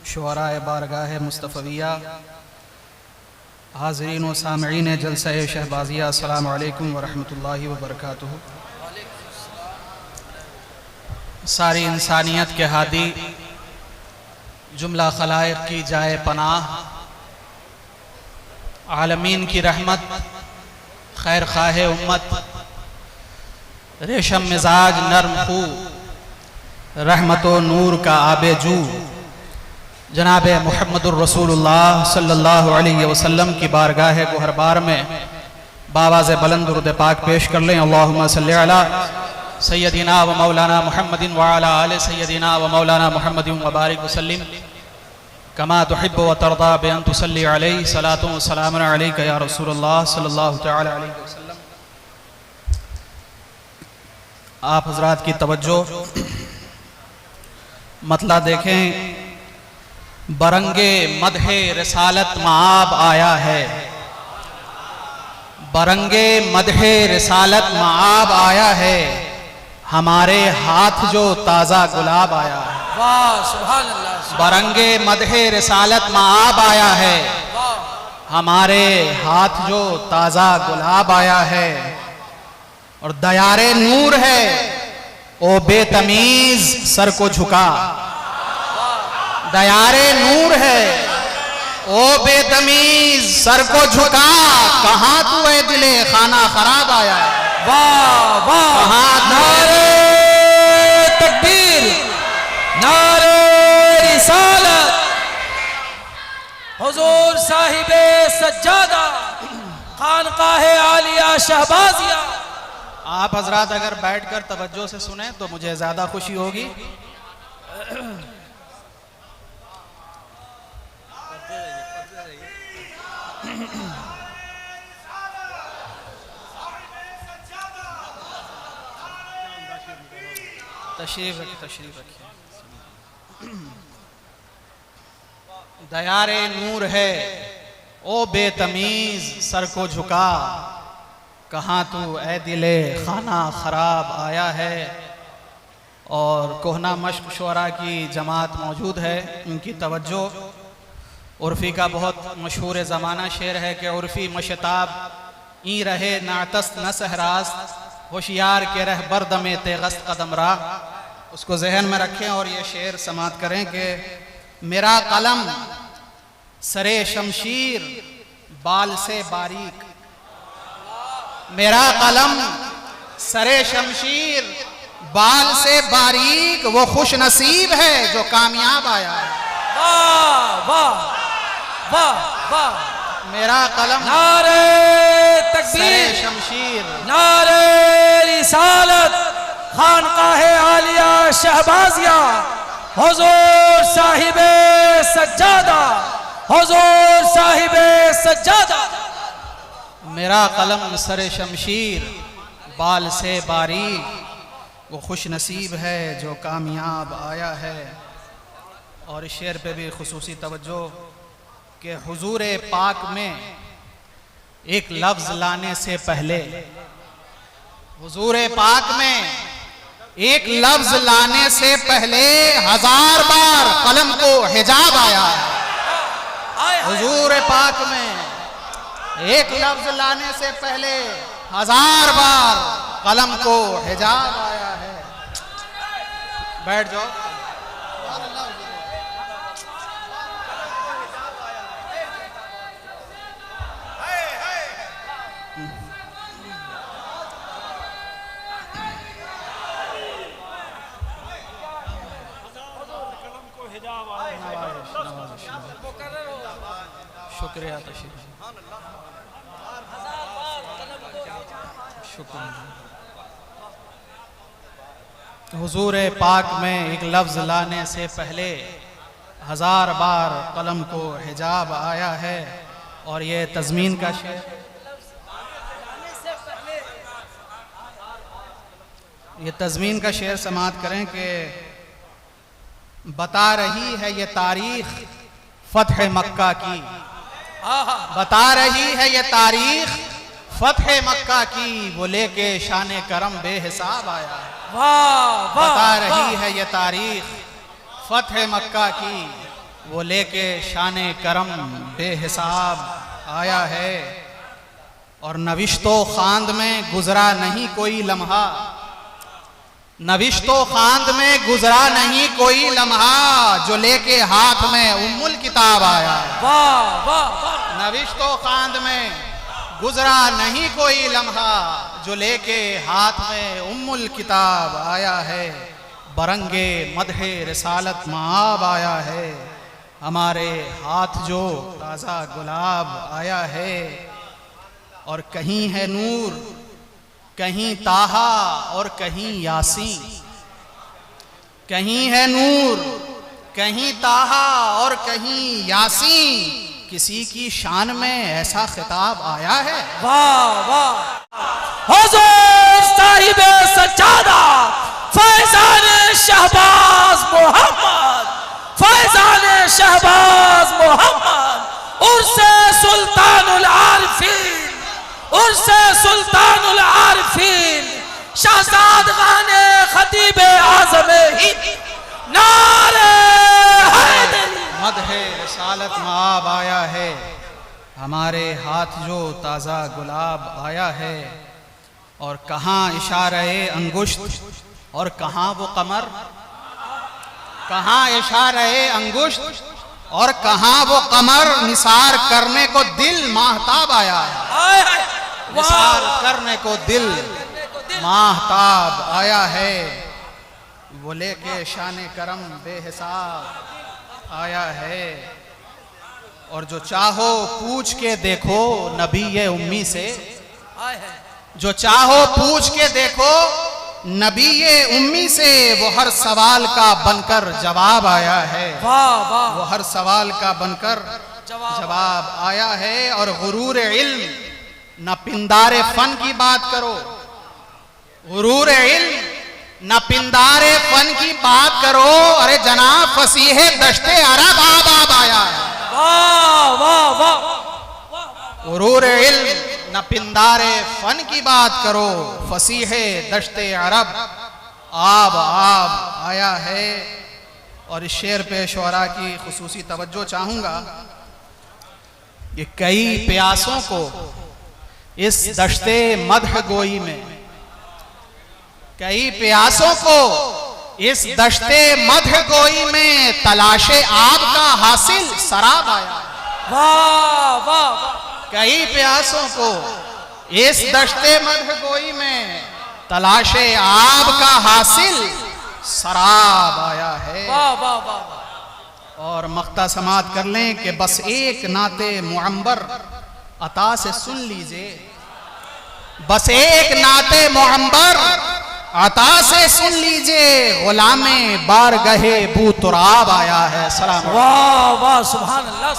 शुअराए बारगाह मुस्तफ़विया, हाज़रीन व सामईन जलसा शहबाजिया, अस्सलामु अलैकुम व रहमतुल्लाहि व बरकातुहू। सारी इंसानियत के हादी जुमला खलाइक की जाए पनाह, आलमीन की रहमत, खैर खाहे उम्मत, रेशम मिजाज नर्म खू, रहमतो नूर का आबे जू, जनाब मुहम्मदुर रसूलुल्लाह सल्लल्लाहु अलैहि वसल्लम की बारगाह गुहरबार में बावाज़ बुलंद दुरूद पाक पेश कर लें। अल्लाहुम्मा सल्लि अला सय्यदिना व मौलाना मुहम्मदिन व अला आले सय्यदिना व मौलाना मुहम्मदिन व बारिक वसल्लिम कमा तुहिब्बु व तर्दा बि अन तुसल्ली अलैहि सलातु व सलामुन अलैका या रसूलल्लाह सल्लल्लाहु तआला अलैहि वसल्लम। आप हजरात की तवज्जो, मतला देखें। बरंगे मदहे रिसालत माब आया है, बरंगे मदहे रिसालत माब आया है, हमारे हाथ जो ताज़ा गुलाब आया है। वाह सुभान अल्लाह। बरंगे मदहे रिसालत माब आया है, हमारे हाथ जो ताज़ा गुलाब आया है। और दयारे नूर है, ओ बेतमीज सर को झुका। दयारे नूर है, ओ बेतमीज सर को झुका, कहाँ तू है दिले खाना खराब आया है। वाह वाह। कहाँ नारे तकबीर, नारे रिसालत, हुजूर साहिबे सज्जादा, खानकाहे आलिया शहबाजिया। आप हजरात अगर बैठकर तवज्जो से सुने तो मुझे ज्यादा खुशी होगी। तशरीफ रखिए। दयारे नूर है, ओ बेतमीज सर को झुका, कहाँ तू ए दिले खाना खराब आया है। और कोहना मश्क शुअरा की जमात मौजूद है, उनकी तवज्जो। उर्फ़ी का बहुत मशहूर ज़माना शेर है कि उर्फ़ी मशताब ई रहे नातस न सहरास्त, होशियार के रह बर्द में तेगस्त कदम रा। उसको जहन में रखें और ये शेर समात करें कि मेरा कलम सरे शमशीर बाल से बारीक, मेरा कलम सरे शमशीर बाल से बारीक, वो खुश नसीब है जो कामयाब आया है। वाह वाह वाह वाह। मेरा कलम नारे सरे तकबीर, शमशीर, नारे रिसालत, खानकाहे आलिया शहबाजिया, हुजूर साहिबे सज्जादा, हुजूर साहिबे सज्जादा। मेरा कलम सरे शमशीर बाल से बारीक, वो खुश नसीब है जो कामयाब आया है। और इस शेर पे भी खुसूसी तवज्जो कि हुजूर पाक में एक लफ्ज लाने से पहले, हुजूर पाक में एक लफ्ज लाने से पहले 1000 बार कलम को हिजाब आया है। हुजूर पाक में एक लफ्ज लाने से पहले 1000 बार कलम को हिजाब आया है। बैठ जाओ। शुक्रिया, शुक्रिया। हुजूर पाक में एक लफ्ज लाने से पहले 1000 बार कलम को हिजाब आया है। और ये तज़मीन का शेर, ये तज़मीन का शेर समात करें कि बता रही है ये तारीख फतह मक्का की, बता रही है ये तारीख फतह मक्का की, वो लेके शान करम बेहिसाब आया है। वाह वाह। बता रही है ये तारीख फतह मक्का की, वो लेके शाने करम बेहिसाब आया है। और नविश्तो खांद में गुजरा नहीं कोई लम्हा, नविश्तो खांद में गुजरा नहीं कोई लम्हा, जो लेके हाथ में उम्मुल किताब आया है। वाह वाह वाह। नविश्तो खांद में गुजरा नहीं कोई लम्हा, जो लेके हाथ में उम्मुल किताब आया है। बरंगे मदहे रिसालत माब आया है, हमारे हाथ जो ताज़ा गुलाब आया है। और कहीं है नूर, कहीं ताहा और कहीं यासीन, कहीं है नूर, कहीं ताहा और कहीं यासीन, किसी की शान में ऐसा खिताब आया है। वाह वाह। हुजूर साहिब सज्जादा फैजान शहबाज मोहम्मद, फैजान शहबाज मोहम्मद, उर्से सुल्तानुल आरिफीन, उर्से सुल्तानुल आरिफीन, शहजादगाने खतीब आज़म हिंद, नारे हैदरी। मदहे रिसालत माब आया है, हमारे हाथ जो ताज़ा गुलाब आया है। और कहाँ इशारे अंगुश्त और कहाँ वो कमर, कहाँ इशारे अंगुश्त और कहाँ वो कमर, निसार करने को दिल माहताब आया है। निसार करने को दिल माहताब आया है, वो लेके शाने करम बेहिसाब आया है। और जो चाहो पूछ के देखो नबी ये उम्मी से, जो चाहो पूछ के देखो नबी ये उम्मी से, वो हर सवाल का बनकर जवाब आया है। वाह वाह। वो हर सवाल का बनकर जवाब आया है। और गुरूर इल्म न पिंदारे फन की बात करो, गुरूर इल्म न पिंदारे फन की बात करो, अरे जनाब फसीहे दश्ते अरब आबाब आया है। वाह वाह वाह। गुरूर इल्म न पिंदारे फन की बात करो, फसीहे दश्ते अरब आब आब आया है। और इस शेर पे शोरा की खुसूसी तवज्जो चाहूंगा कि कई प्यासों को इस दश्ते मदह गोई में, कई प्यासों को इस दश्ते मदह गोई में तलाशे आब का हासिल शराब आया। वाह वाह। कई प्यासों को इस दश्ते मदह गोई में तलाशे आब का हासिल शराब आया है। वाह वाह वाह। और मख्ता समात कर लें कि बस एक नाते मुअम्बर अता से सुन लीजिए, बस एक नाते मुअम्बर अता से सुन लीजिए, गुलामे बारगहे बू तुराब आया है। सलाम। वाह वाह। सुभान अल्लाह।